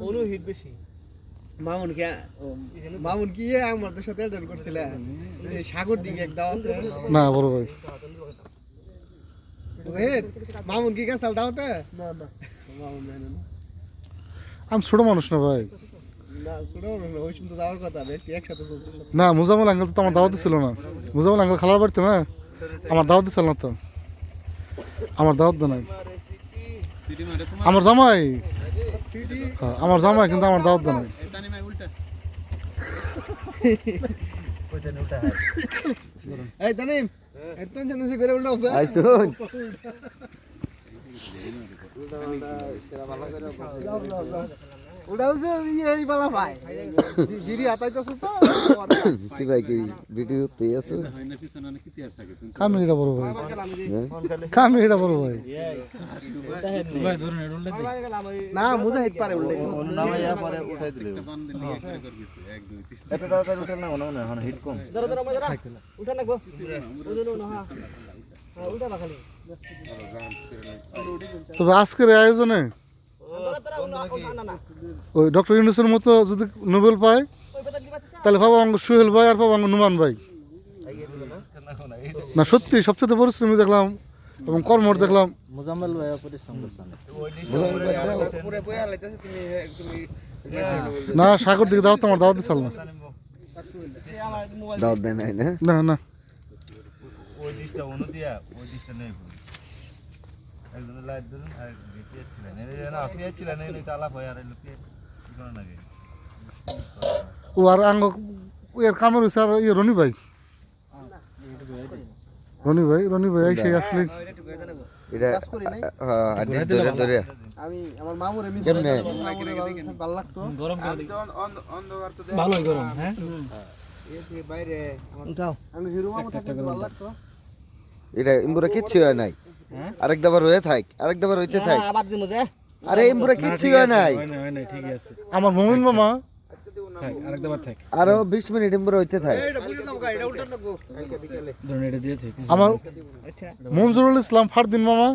অনু hit বেশি মামুন কি আমাদের সাথে অ্যাটেন্ড করছিল সাগর দিকে এক দাওয়াতে না বড় ভাই মামুন কি গেছাল দাওয়াতে না না মামুন জানে না আমি ছোট মানুষ না ভাই না ছোট মানুষ না ওই সময় তো যাওয়ার কথা বেশি একসাথে চলছিল না মুজামুল আঙ্কেল তো আমার দাওয়াত ছিল না মুজামুল আঙ্কেল খালার বাড়িতে না আমার দাওয়াত দিছিল না তো আমার দাওয়াত দেয় নাই আমার জামাই হ্যাঁ আমার জামাই কিন্তু আমার দাওয়াত দেয় নাই এই তানিম এত জানিস করে উল্টা আছে আইসুন উল্টা হচ্ছে এই বালা ভাই গিরি আতাইতেছ তো কি ভাই কি ভিডিও পেয়ে আছো কামি এটা বড় ভাই কামি এটা বড় ভাই না মুজাহিদ পারে উল্টা নামাইয়া পরে উঠাই দিলে এত তাড়াতাড়ি উঠে না মনে হয় হিট কম ধরো ধরো মজা উঠা না গো ওজনো না হ্যাঁ উঠা না খালি তবে আজকের এই আয়োজনে ওই ডক্টর ইউনূসের মতো যদি নোবেল পায় তাহলে ভাবো আমার সোহেল ভাই আর ভাবো আমার নুমান ভাই না সত্যি সবচেয়ে পরিশ্রমী দেখলাম এবং কর্মঠ দেখলাম মুজাম্মেল ভাই পরিশ্রম করছেন না সাগর দিকে দাওয়াত আমার দাওয়াত দিছিল না দাওয়াত দেয় নাই না না না ওই দিকটা অনু দিয়া ওই দিকটা নেই একজনের লাইট ধরুন আর পেঁয়াজ ছিলেন না পেঁয়াজ ছিলেন এই তালা ভয় আর কি করার লাগে ও আর আঙ্গ এর কামের হয়েছে আর ইয়ে রনি ভাই সেই আসলে এটা আড্ডি ধরে ধরে আমি আমার মামুরে মিস কেমনে ভালো লাগতো গরম করে দিই অন্ধকার তো ভালোই গরম হ্যাঁ এই বাইরে উঠাও আমি হিরো মামু থাকতে ভালো লাগতো এটা ইমবুরা কিচ্ছু হয় নাই আরেক দাবার হয়ে থাক আরেক দাবার হইতে থাক আবার দিমু যে আরে ইমবুরা কিচ্ছু হয় নাই ঠিকই আছে আমার মমিন মামা আরেকবার থাক আরো 20 মিনিট ইমবুরা হইতে থাক এটা বুঝে দাও গা এটা উল্টা লাগবো বিকেলে ধরুন এটা দিয়েছে আমার মনজুরুল ইসলাম ফারদিন মামা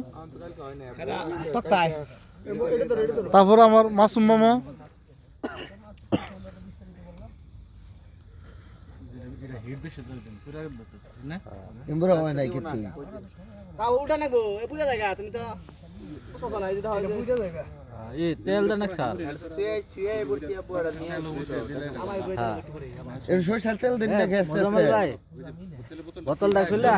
তাই তারপর আমার মাসুম মামা ইমবুরা হয় নাই কিচ্ছু তাও উল্টা না গো এ বুঝা জায়গা তুমি তো কথা নাই দিতে হয় বুঝা জায়গা এই তেল দেন না স্যার শুয়ে বসে পুরা নিয়ে আমায় বইটা একটু করে এর সরষের তেল দিন না আস্তে আস্তে বোতলটা খুলে